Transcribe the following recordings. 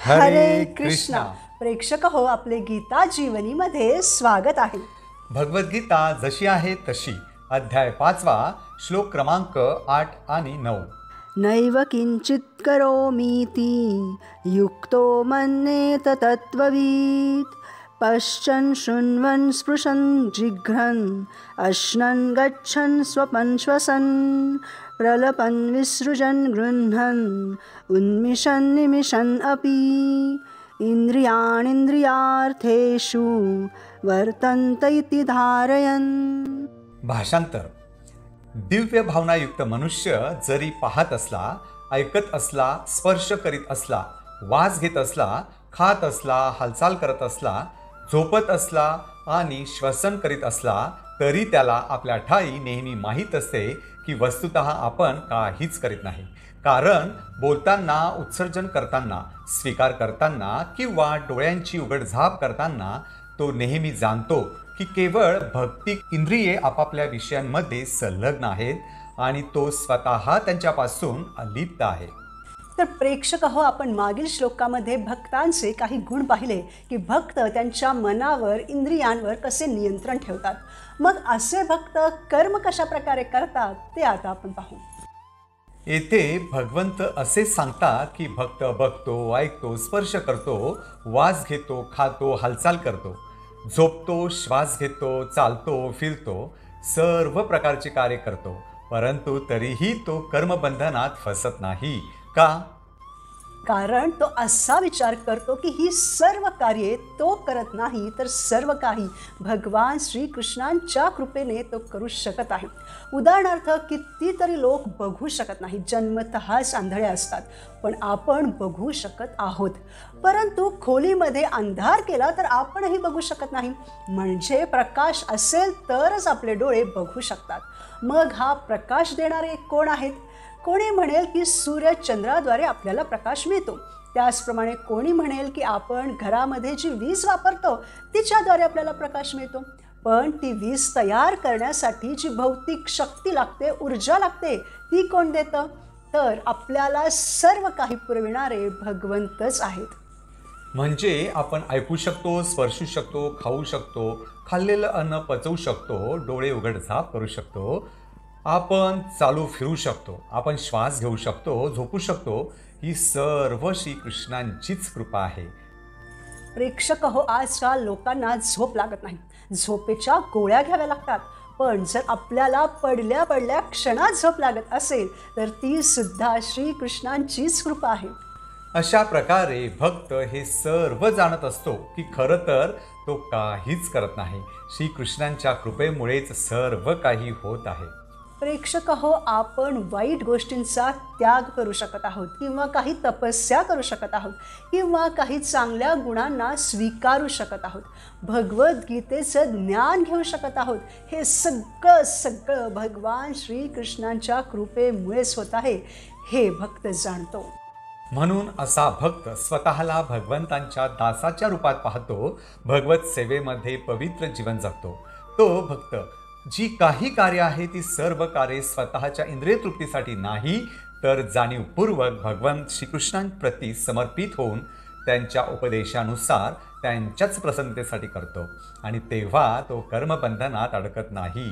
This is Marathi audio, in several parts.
हरे कृष्णा. प्रेक्षक हो, आपले गीता जीवनीमध्ये स्वागत आहे. भगवद्गीता जशी आहे तशी, अध्याय 5, श्लोक क्रमांक 8 आणि 9. नैव किंचित करोमीति युक्तो मन्येत तत्त्ववित् पश्चन् शृण्वन् स्पृशन् जिघ्रन् अश्नन् गच्छन् स्वपन् श्वसन् प्रलपन् विसृजन् गृह्णन् उन्मिषन् निमिषन् अपि इंद्रियार्थेषु वर्तन्त इति धारयन्. भाषांतर. दिव्य भावनायुक्त मनुष्य जरी पाहत असला, ऐकत असला, स्पर्श करीत असला, वास घेत असला, खात असला, हालचाल करत असला, झोपत असला आणि श्वसन करीत असला, तरी त्याला आपल्या ठाई नेहमी माहीत असते की वस्तुतः आपण काहीच करीत नाही. कारण बोलताना, उत्सर्जन करताना, स्वीकार करताना किंवा डोळ्यांची उघडझाप करताना तो नेहमी जाणतो की केवळ भौतिक इंद्रिये आपापल्या विषयांमध्ये संलग्न आहेत आणि तो स्वतः त्यांच्यापासून अलिप्त आहे. तर प्रेक्षक हो, आपण मागील श्लोकामध्ये भक्तांचे काही गुण पाहिले की भक्त त्यांच्या मनावर, इंद्रियांवर कसे नियंत्रण ठेवतात. मग असे भक्त कर्म कशा प्रकारे करतात ते आता आपण पाहू. येथे भगवंत असे सांगतात की भक्त बघतो, ऐकतो, स्पर्श करतो, वास घेतो, खातो, हालचाल करतो, झोपतो, श्वास घेतो, चालतो, फिरतो, सर्व प्रकारचे कार्य करतो, परंतु तरीही तो कर्मबंधनात फसत नाही. का? कारण तो असा विचार करतो की ही सर्व कार्ये तो करत नाही, तर सर्व काही भगवान श्रीकृष्णांच्या कृपेने तो करू शकत आहे. उदाहरणार्थ, कितीतरी लोक बघू शकत नाही, जन्मतःच आंधळे असतात, पण आपण बघू शकत आहोत. परंतु खोलीमध्ये अंधार केला तर आपणही बघू शकत नाही. म्हणजे प्रकाश असेल तरच आपले डोळे बघू शकतात. मग हा प्रकाश देणारे कोण आहेत? कोणी म्हणेल की सूर्य चंद्राद्वारे आपल्याला प्रकाश मिळतो. त्याचप्रमाणे कोणी म्हणेल की आपण घरामध्ये जी वीज वापरतो तिच्याद्वारे आपल्याला प्रकाश मिळतो. पण ती वीज तयार करण्यासाठी जी भौतिक शक्ती लागते, ऊर्जा लागते, ती कोण देतं? तर आपल्याला सर्व काही पुरविणारे भगवंतच आहेत. म्हणजे आपण ऐकू शकतो, स्पर्शू शकतो, खाऊ शकतो, खाल्लेलं अन्न पचवू शकतो, डोळे उघडझाप करू शकतो, आपण चालू फिरू शकतो, आपण श्वास घेऊ शकतो, झोपू शकतो. ही सर्व श्रीकृष्णांचीच कृपा आहे. प्रेक्षक हो, आजकाल लोकांना झोप लागत नाही, झोपेच्या गोळ्या घ्याव्या लागतात. पण जर आपल्याला पडल्या पडल्या क्षणात झोप लागत असेल तर ती सुद्धा श्रीकृष्णांचीच कृपा आहे. अशा प्रकारे भक्त हे सर्व जाणत असतो की खरं तर तो काहीच करत नाही. श्रीकृष्णांच्या कृपेमुळेच सर्व काही होत आहे. प्रेक्षक हो, आपण वाईट गोष्टींचा त्याग करू शकत आहोत, किंवा काही तपस्या करू शकत आहोत, किंवा काही चांगल्या गुणांना स्वीकारू शकत आहोत, भगवद्गीतेचं ज्ञान घेऊ शकत आहोत. हे सगळं भगवान श्रीकृष्णांच्या कृपेमुळेच होत आहे, हे भक्त जाणतो. म्हणून असा भक्त स्वतःला भगवंतांच्या दासाच्या रूपात पाहतो, भगवत सेवेमध्ये पवित्र जीवन जगतो. तो भक्त जी काही कार्य आहे ती सर्व कार्ये स्वतःच्या इंद्रिय तृप्तीसाठी नाही, तर जाणीवपूर्वक भगवंत श्रीकृष्णांप्रती समर्पित होऊन त्यांच्या उपदेशानुसार त्यांच्याच प्रसन्नतेसाठी करतो, आणि तेव्हा तो कर्मबंधनात अडकत नाही.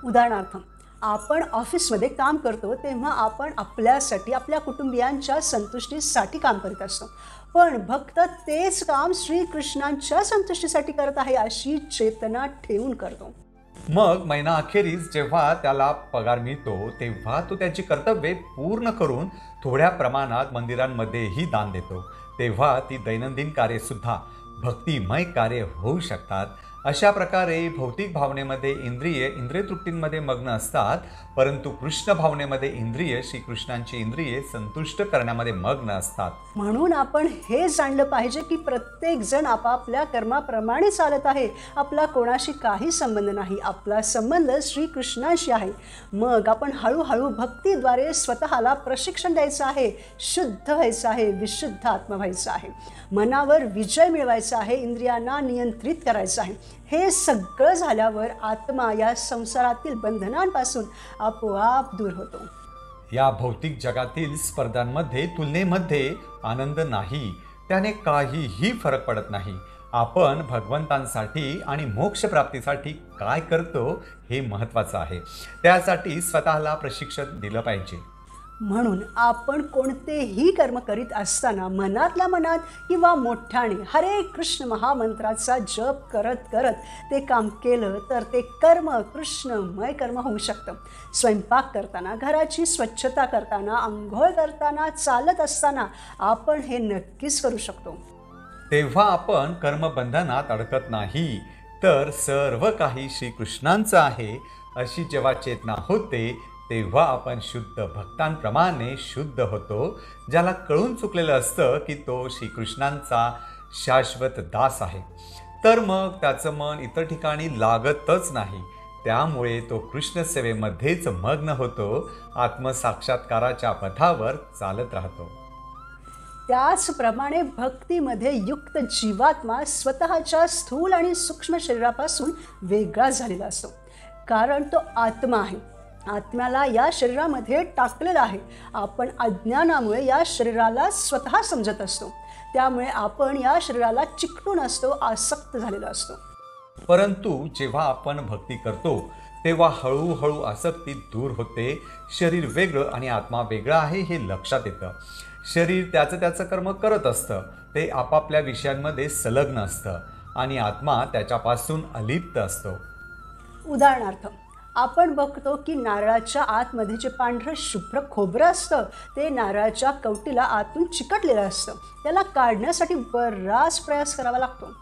उदाहरणार्थ, आपण ऑफिसमध्ये काम करतो तेव्हा आपण आपल्यासाठी, आपल्या कुटुंबियांच्या संतुष्टीसाठी काम करीत असतो. पण भक्त तेच काम श्रीकृष्णांच्या संतुष्टीसाठी करत आहे अशी चेतना ठेवून करतो. मग महिना अखेरीस जेव्हा त्याला पगार मिळतो तेव्हा तो त्याची कर्तव्ये पूर्ण करून थोड्या प्रमाणात मंदिरांमध्येही दान देतो. तेव्हा ती दैनंदिन कार्यसुद्धा भक्तिमय कार्य होऊ शकतात. अशा प्रकारे भौतिक भावनेमध्ये इंद्रिय तृप्तींमध्ये मग्न असतात, परंतु कृष्ण भावनेमध्ये इंद्रिय, श्रीकृष्णांची इंद्रिये संतुष्ट करण्यामध्ये मग्न असतात. म्हणून आपण हे जाणलं पाहिजे की प्रत्येक जण आपापल्या कर्माप्रमाणे चालत आहे. आपला कोणाशी काही संबंध नाही, आपला संबंध श्रीकृष्णांशी आहे. मग आपण हळूहळू भक्तीद्वारे स्वतःला प्रशिक्षण द्यायचं आहे, शुद्ध व्हायचं आहे, विशुद्ध आत्मा व्हायचं आहे, मनावर विजय मिळवायचा आहे, इंद्रियांना नियंत्रित करायचं आहे. हे सगळं झाल्यावर आत्मा या संसारातील बंधनांपासून आपोआप दूर होतो. या भौतिक जगातील स्पर्धांमध्ये तुलनेमध्ये आनंद नाही, त्याने काहीही फरक पडत नाही. आपण भगवंतांसाठी आणि मोक्षप्राप्तीसाठी काय करतो हे महत्त्वाचं आहे. त्यासाठी स्वतःला प्रशिक्षण दिलं पाहिजे. म्हणून आपण कोणतेही कर्म करीत असताना मनातल्या मनात किंवा मोठ्याने हरे कृष्ण महामंत्राचा जप करत करत ते काम केलं तर ते कर्म कृष्णमय कर्म होऊ शकतं. स्वयंपाक करताना, घराची स्वच्छता करताना, आंघोळ करताना, चालत असताना आपण हे नक्कीच करू शकतो. तेव्हा आपण कर्मबंधनात अडकत नाही, तर सर्व काही श्रीकृष्णांचं आहे अशी जेव्हा चेतना होते तेव्हा आपण शुद्ध भक्तांप्रमाणे शुद्ध होतो. ज्याला कळून चुकलेलं असतं की तो श्रीकृष्णांचा शाश्वत दास आहे, तर मग त्याचं मन इतर ठिकाणी लागतच नाही. त्यामुळे तो कृष्ण सेवेमध्येच मग्न होतो, आत्मसाक्षात्काराच्या पथावर चालत राहतो. त्याचप्रमाणे भक्तीमध्ये युक्त जीवात्मा स्वतःच्या स्थूल आणि सूक्ष्म शरीरापासून वेगळा झालेला असतो, कारण तो आत्मा आहे. आत्म्याला या शरीरामध्ये टाकलेलं आहे. आपण अज्ञानामुळे या शरीराला स्वतः समजत असतो, त्यामुळे आपण या शरीराला चिकटून असतो, आसक्त झालेलो असतो. परंतु जेव्हा आपण भक्ती करतो तेव्हा हळूहळू आसक्ती दूर होते. शरीर वेगळं आणि आत्मा वेगळा आहे हे लक्षात येतं. शरीर त्याचं कर्म करत असतं, ते आपापल्या विषयांमध्ये संलग्न असतं आणि आत्मा त्याच्यापासून अलिप्त असतो. उदाहरणार्थ, आपण बघतो की नारळाच्या आतमध्ये जे पांढरं शुभ्र खोबरं असतं ते नारळाच्या कवटीला आतून चिकटलेलं असतं. त्याला काढण्यासाठी बराच प्रयास करावा लागतो.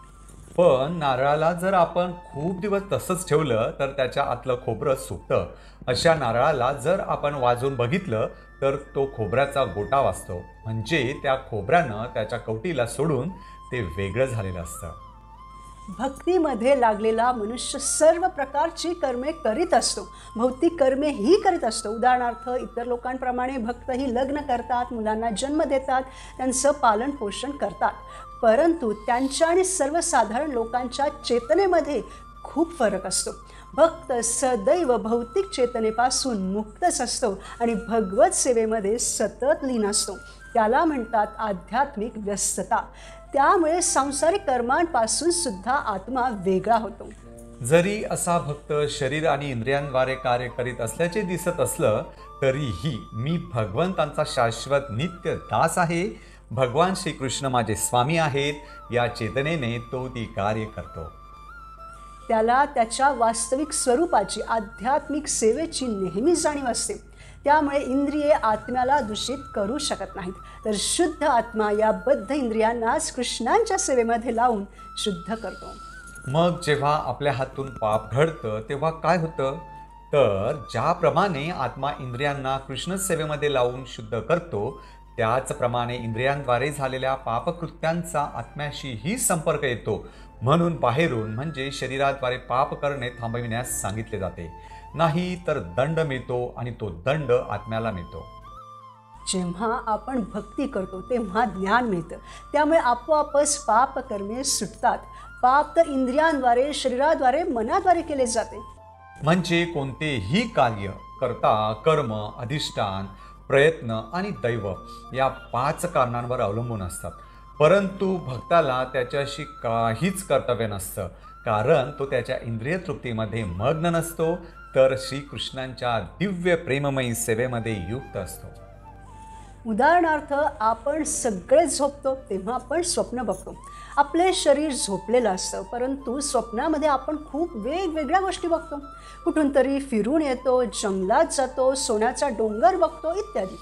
पण नारळाला जर आपण खूप दिवस तसंच ठेवलं तर त्याच्या आतलं खोबरं सुकतं. अशा नारळाला जर आपण वाजवून बघितलं तर तो खोबऱ्याचा गोटा वाजतो, म्हणजे त्या खोबऱ्यानं त्याच्या कवटीला सोडून ते वेगळं झालेलं असतं. भक्तीमध्ये लागलेला मनुष्य सर्व प्रकारची कर्मे करीत असतो, भौतिक कर्मेही करीत असतो. उदाहरणार्थ, इतर लोकांप्रमाणे भक्तही लग्न करतात, मुलांना जन्म देतात, त्यांचं पालन पोषण करतात. परंतु त्यांच्या आणि सर्वसाधारण लोकांच्या चेतनेमध्ये खूप फरक असतो. भक्त सदैव भौतिक चेतनेपासून मुक्तच असतो आणि भगवत सेवेमध्ये सतत लीन असतो. त्याला म्हणतात आध्यात्मिक व्यस्तता. त्यामुळे सांसारिक कर्मांपासून सुद्धा आत्मा वेगळा होतो. जरी असा भक्त शरीर आणि इंद्रियांद्वारे कार्य करीत असल्याचे दिसत असलं तरीही मी भगवंतांचा शाश्वत नित्य दास आहे, भगवान श्रीकृष्ण माझे स्वामी आहेत, या चेतनेने तो ती कार्य करतो. त्याला त्याच्या वास्तविक स्वरूपाची, आध्यात्मिक सेवेची नेहमी जाणीव असते. त्यामुळे इंद्रिये आत्म्याला दूषित करू शकत नाहीत, तर शुद्ध आत्मा या बद्ध इंद्रियांनाच कृष्णांच्या सेवेमध्ये लावून शुद्ध करतो. मग जेव्हा आपल्या हातून पाप घडतं तेव्हा काय होतं? तर ज्याप्रमाणे आत्मा इंद्रियांना कृष्ण सेवेमध्ये लावून शुद्ध करतो, त्याचप्रमाणे इंद्रियांद्वारे झालेल्या पापकृत्यांचा आत्म्याशीही संपर्क येतो. म्हणून बाहेरून म्हणजे शरीराद्वारे पाप करणे थांबविण्यास सांगितले जाते, नाही तर दंड मिळतो आणि तो दंड आत्म्याला मिळतो. जेव्हा आपण भक्ती करतो तेव्हा ज्ञान मिळतं. त्यामुळे आपोआपच पाप कर्मे सुटतात. पाप तर इंद्रियांद्वारे, शरीराद्वारे, मनाद्वारे केले जाते. म्हणजे कोणतेही कार्य करता कर्म, अधिष्ठान, प्रयत्न आणि दैव या 5 कारणांवर अवलंबून असतात. परंतु भक्ताला त्याच्याशी काहीच कर्तव्य नसतं, कारण तो त्याच्या इंद्रिय तृप्तीमध्ये मग्न नसतो, तर श्रीकृष्णांच्या दिव्य प्रेममयी सेवेमध्ये युक्त असतो. उदाहरणार्थ, आपण सगळे झोपतो तेव्हा आपण स्वप्न बघतो. आपले शरीर झोपलेलं असतं, परंतु स्वप्नामध्ये आपण खूप वेगवेगळ्या गोष्टी बघतो. कुठून तरी फिरून येतो, जंगलात जातो, सोन्याचा डोंगर बघतो इत्यादी.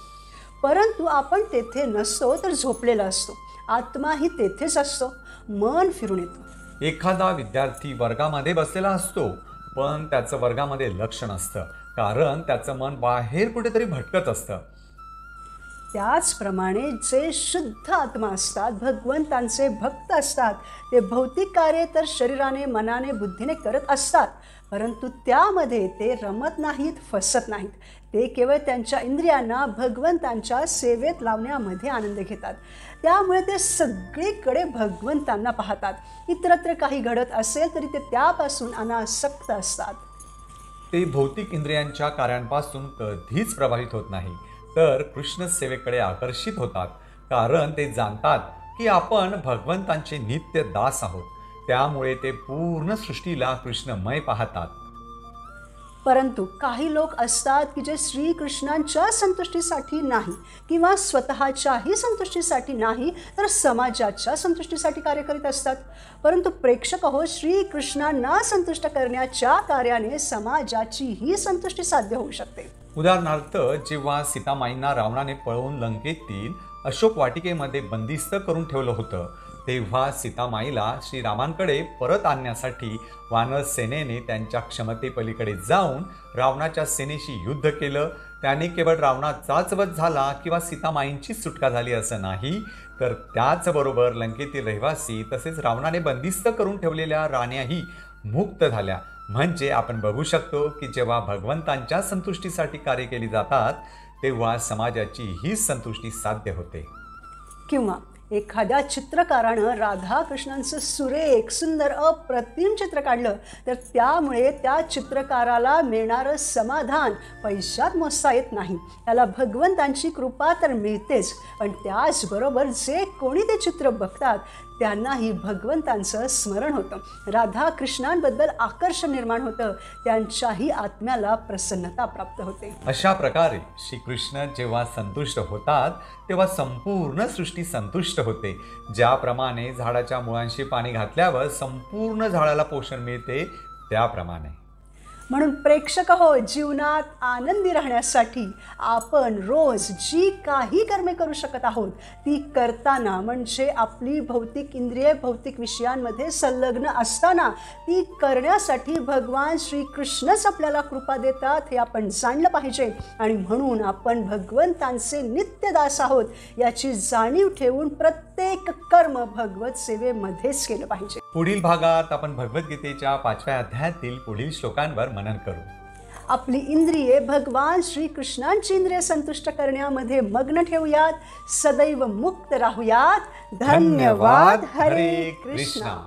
परंतु आपण तेथे नसतो, तर झोपलेला असतो. आत्माही तेथेच असतो. मन फिरून येतो. एखादा विद्यार्थी वर्गामध्ये बसलेला असतो, पण त्याचं वर्गामध्ये लक्ष नसतं, कारण त्याचं मन बाहेर कुठेतरी भटकत असतं. त्याचप्रमाणे जे शुद्ध आत्मा असतात, भगवंतांचे भक्त असतात, ते भौतिक कार्य तर शरीराने, मनाने, बुद्धीने करत असतात, परंतु त्यामध्ये ते रमत नाहीत, फसत नाहीत. ते केवळ त्यांच्या इंद्रियांना भगवंतांच्या सेवेत लावण्यामध्ये आनंद घेतात. त्यामुळे ते सगळीकडे भगवंतांना पाहतात. इतरत्र काही घडत असेल तरी ते त्यापासून अनासक्त असतात. ते भौतिक इंद्रियांच्या कार्यांपासून कधीच प्रभावित होत नाही, तर कृष्ण सेवेकडे आकर्षित होतात, कारण ते जाणतात की आपण भगवंतांचे नित्य दास आहोत. त्यामुळे ते पूर्ण सृष्टीला कृष्णमय पाहतात. परंतु काही लोक असतात की जे श्रीकृष्णांच्या संतुष्टीसाठी नाही किंवा स्वतःच्याही संतुष्टीसाठी नाही तर समाजाच्या संतुष्टीसाठी कार्य करीत असतात. परंतु प्रेक्षक हो, श्रीकृष्णांना संतुष्ट करण्याच्या कार्याने समाजाचीही संतुष्टी साध्य होऊ शकते. उदाहरणार्थ, जेव्हा सीतामाईंना रावणाने पळवून लंकेतील अशोक वाटिकेमध्ये बंदिस्त करून ठेवलं होतं, तेव्हा सीतामाईला श्रीरामांकडे परत आणण्यासाठी वानर सेनेने त्यांच्या क्षमतेपलीकडे जाऊन रावणाच्या सेनेशी युद्ध केलं. त्याने केवळ रावणाचाच वध झाला किंवा सीतामाईंची सुटका झाली असं नाही, तर त्याचबरोबर लंकेतील रहिवासी तसेच रावणाने बंदिस्त करून ठेवलेल्या राण्याही मुक्त झाल्या. म्हणजे आपण बघू शकतो की जेव्हा भगवंतांच्या संतुष्टीसाठी कार्य केली जातात, तेव्हा समाजाची ही संतुष्टी साध्य होते. किंवा एखाद्या चित्रकारानं राधाकृष्णांचं सुरेख सुंदर अप्रतिम चित्र काढलं तर त्यामुळे त्या चित्रकाराला मिळणारं समाधान पैशात मोजता येत नाही. त्याला भगवंतांची कृपा तर मिळतेच, पण त्याचबरोबर जे कोणी ते चित्र बघतात त्यांनाही भगवंतांचं स्मरण होतं, राधाकृष्णांबद्दल आकर्षण निर्माण होतं, त्यांच्याही आत्म्याला प्रसन्नता प्राप्त होते. अशा प्रकारे श्रीकृष्ण जेव्हा संतुष्ट होतात तेव्हा संपूर्ण सृष्टी संतुष्ट होते. ज्याप्रमाणे झाडाच्या मुळांशी पाणी घातल्यावर संपूर्ण झाडाला पोषण मिळते, त्याप्रमाणे. म्हणून प्रेक्षक हो, जीवनात आनंदी राहण्यासाठी आपण रोज जी काही कर्मे करू शकत आहोत ती करताना, म्हणजे आपली भौतिक इंद्रिये भौतिक विषयांमध्ये संलग्न असताना ती करण्यासाठी भगवान श्रीकृष्णच आपल्याला कृपा देतात हे आपण जाणलं पाहिजे. आणि म्हणून आपण भगवंतांचे नित्यदास आहोत याची जाणीव ठेवून प्रत्येक कर्म भगवत सेवेमध्येच केलं पाहिजे. पुढील भागात आपण भगवद्गीतेच्या 5व्या अध्यायातील पुढील श्लोकांवर मनन करू. आपली इंद्रिये भगवान श्रीकृष्णांची इंद्रिये संतुष्ट करण्यामध्ये मग्न ठेवूयात. सदैव मुक्त राहूयात. धन्यवाद. हरे कृष्णा.